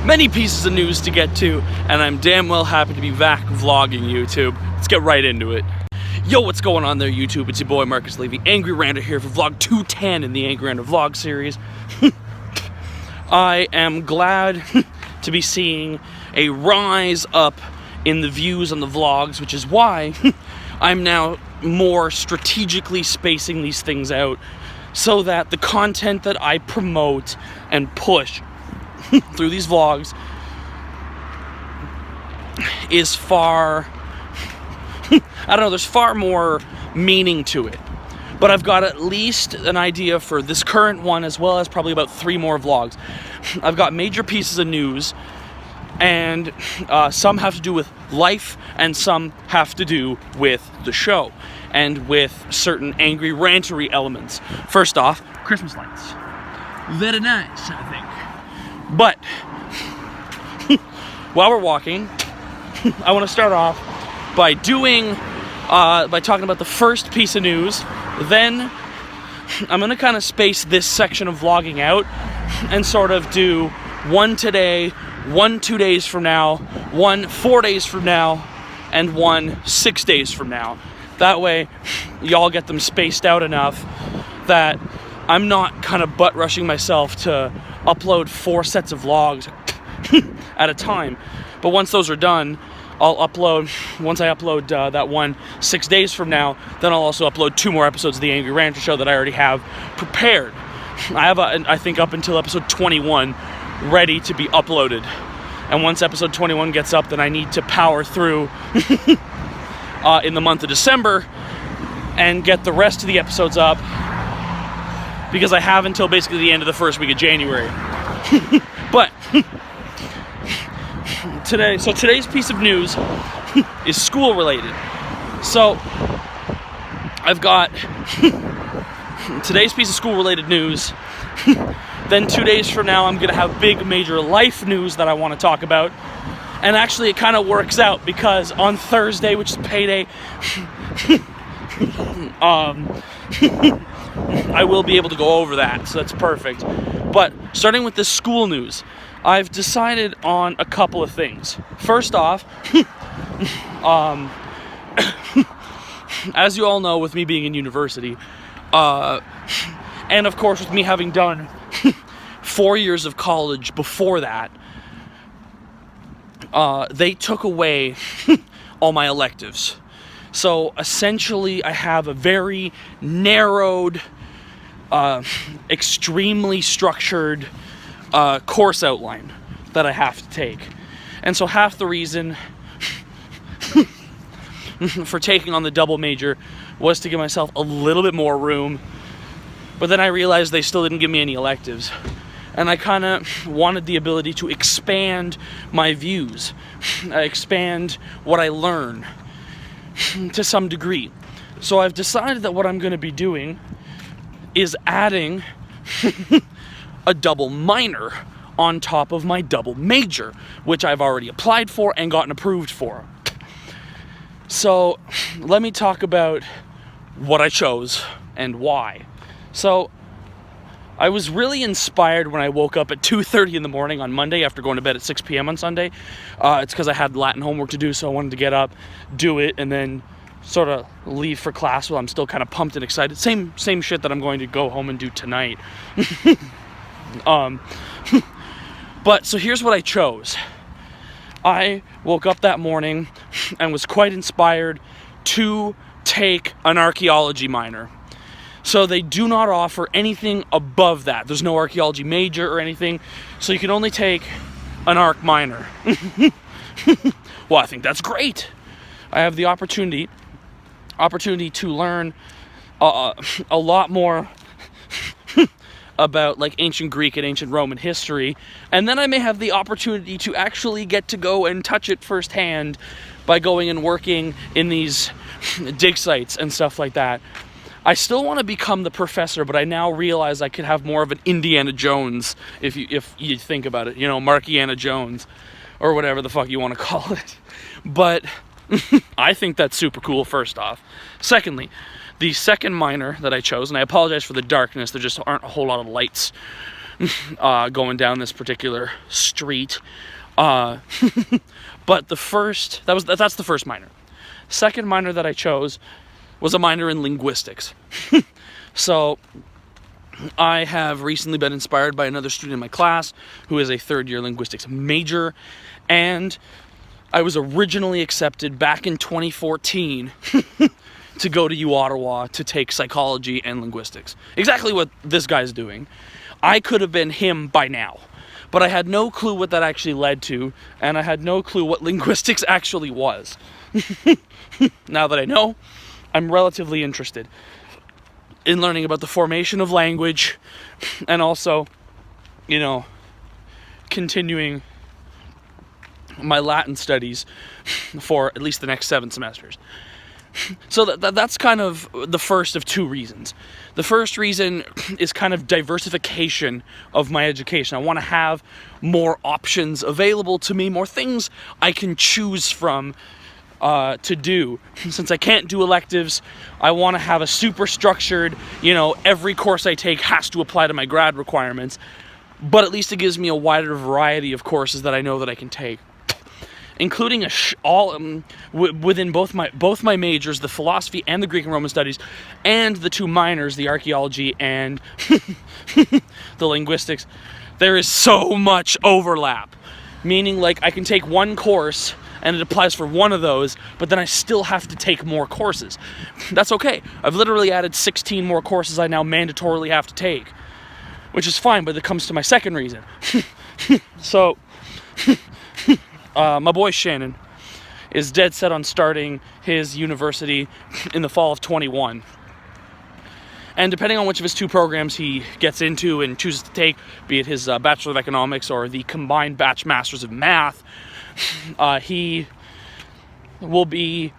many pieces of news to get to, and I'm damn well happy to be back vlogging YouTube. Let's get right into it. Yo, what's going on there, YouTube? It's your boy Marcus Levy, Angry Ranter here for vlog 210 in the Angry Ranter Vlog Series. I am glad to be seeing a rise up in the views on the vlogs, which is why I'm now more strategically spacing these things out so that the content that I promote and push through these vlogs is far, I don't know, there's far more meaning to it. But I've got at least an idea for this current one, as well as probably about 3 more vlogs. I've got major pieces of news, and some have to do with life, and some have to do with the show, and with certain angry rantery elements. First off, Christmas lights. Very nice, I think. But while we're walking, I want to start off by by talking about the first piece of news. Then I'm going to kind of space this section of vlogging out and sort of do one today, one 2 days from now, one 4 days from now, and one 6 days from now. That way, y'all get them spaced out enough that I'm not kind of butt rushing myself to upload 4 sets of vlogs at a time. But once those are done, once I upload that one 6 days from now, then I'll also upload 2 more episodes of the Angry Ranter Show that I already have prepared. I have, I think, up until episode 21 ready to be uploaded. And once episode 21 gets up, then I need to power through in the month of December and get the rest of the episodes up, because I have until basically the end of the first week of January. But today's piece of news is school related. So I've got today's piece of school related news. Then 2 days from now, I'm gonna have big major life news that I want to talk about. And actually it kind of works out, because on Thursday, which is payday, I will be able to go over that, so that's perfect. But starting with this school news, I've decided on a couple of things. First off, as you all know, with me being in university, and of course with me having done 4 years of college before that, they took away all my electives. So essentially I have a very narrowed, extremely structured course outline that I have to take. And so half the reason for taking on the double major was to give myself a little bit more room. But then I realized they still didn't give me any electives. And I kind of wanted the ability to expand my views, expand what I learn to some degree. So I've decided that what I'm going to be doing is adding a double minor on top of my double major, which I've already applied for and gotten approved for. So let me talk about what I chose and why. So I was really inspired when I woke up at 2:30 in the morning on Monday after going to bed at 6 p.m. on Sunday. It's because I had Latin homework to do, so I wanted to get up, do it, and then sort of leave for class while I'm still kind of pumped and excited. Same shit that I'm going to go home and do tonight. But so here's what I chose. I woke up that morning and was quite inspired to take an archaeology minor. So they do not offer anything above that. There's no archaeology major or anything, so you can only take an arc minor. Well, I think that's great. I have the opportunity to learn a lot more about like ancient Greek and ancient Roman history, and then I may have the opportunity to actually get to go and touch it firsthand by going and working in these dig sites and stuff like that. I still want to become the professor, but I now realize I could have more of an Indiana Jones, if you think about it, you know, Markiana Jones, or whatever the fuck you want to call it. But I think that's super cool, first off. Secondly, the second minor that I chose, and I apologize for the darkness, there just aren't a whole lot of lights going down this particular street. But that's the first minor. Second minor that I chose was a minor in linguistics. So I have recently been inspired by another student in my class who is a third-year linguistics major, and I was originally accepted back in 2014 to go to U Ottawa to take psychology and linguistics. Exactly what this guy's doing. I could have been him by now, but I had no clue what that actually led to, and I had no clue what linguistics actually was. Now that I know, I'm relatively interested in learning about the formation of language, and also, you know, continuing my Latin studies for at least the next 7 semesters. So that's kind of the first of 2 reasons. The first reason is kind of diversification of my education. I want to have more options available to me, more things I can choose from to do. Since I can't do electives, I want to have a super structured, you know, every course I take has to apply to my grad requirements, but at least it gives me a wider variety of courses that I know that I can take, including within both my majors, the philosophy and the Greek and Roman studies, and the 2 minors, the archaeology and the linguistics. There is so much overlap, meaning like I can take one course and it applies for one of those, but then I still have to take more courses. That's okay. I've literally added 16 more courses I now mandatorily have to take, which is fine, but it comes to my second reason. So my boy Shannon is dead set on starting his university in the fall of 21. And depending on which of his 2 programs he gets into and chooses to take, be it his Bachelor of Economics or the combined batch Masters of Math, he will be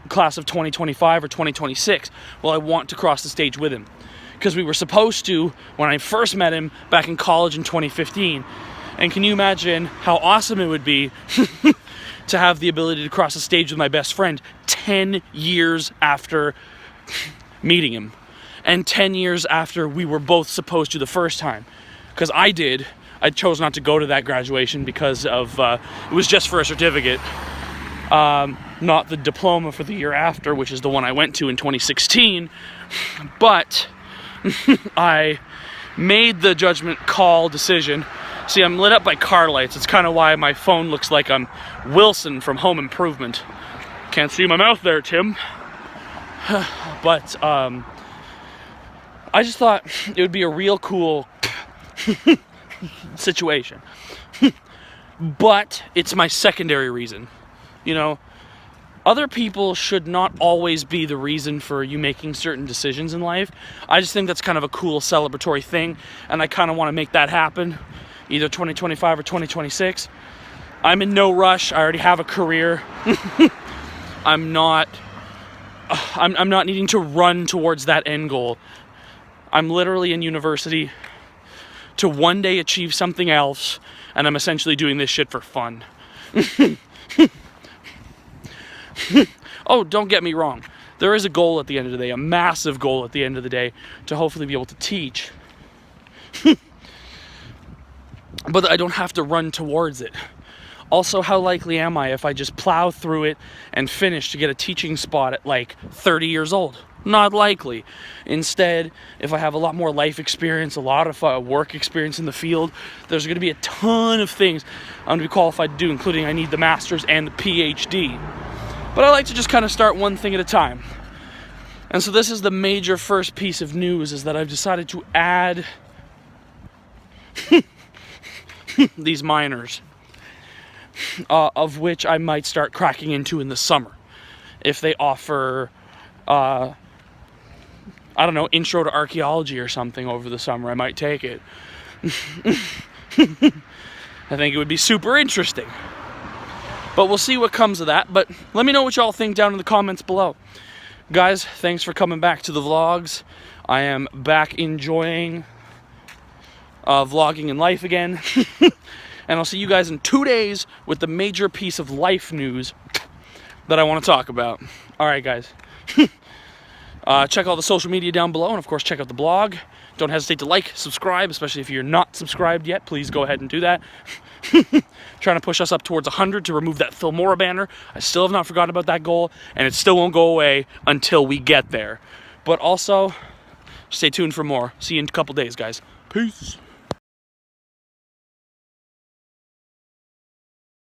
class of 2025 or 2026. Well, I want to cross the stage with him, because we were supposed to when I first met him back in college in 2015. And can you imagine how awesome it would be to have the ability to cross the stage with my best friend 10 years after meeting him, and 10 years after we were both supposed to the first time? Because I chose not to go to that graduation because of it was just for a certificate, not the diploma for the year after, which is the one I went to in 2016. But I made the judgment call decision. See, I'm lit up by car lights. It's kind of why my phone looks like I'm Wilson from Home Improvement. Can't see my mouth there, Tim. But I just thought it would be a real cool situation. But it's my secondary reason. You know, other people should not always be the reason for you making certain decisions in life. I just think that's kind of a cool celebratory thing, and I kind of want to make that happen, either 2025 or 2026. I'm in no rush. I already have a career. I'm not needing to run towards that end goal. I'm literally in university to one day achieve something else, and I'm essentially doing this shit for fun. Oh, don't get me wrong. There is a goal at the end of the day, a massive goal at the end of the day, to hopefully be able to teach. But I don't have to run towards it. Also, how likely am I if I just plow through it and finish to get a teaching spot at like 30 years old? Not likely. Instead, if I have a lot more life experience, a lot of work experience in the field, there's going to be a ton of things I'm going to be qualified to do, including I need the master's and the PhD. But I like to just kind of start one thing at a time. And so this is the major first piece of news, is that I've decided to add these minors, of which I might start cracking into in the summer. If they offer, I don't know, intro to archaeology or something over the summer, I might take it. I think it would be super interesting. But we'll see what comes of that. But let me know what y'all think down in the comments below. Guys, thanks for coming back to the vlogs. I am back enjoying vlogging in life again. And I'll see you guys in 2 days with the major piece of life news that I want to talk about. Alright, guys. Check all the social media down below, and of course check out the blog. Don't hesitate to like, subscribe, especially if you're not subscribed yet. Please go ahead and do that. Trying to push us up towards 100 to remove that Filmora banner. I still have not forgotten about that goal, and it still won't go away until we get there. But also, stay tuned for more. See you in a couple days, guys. Peace.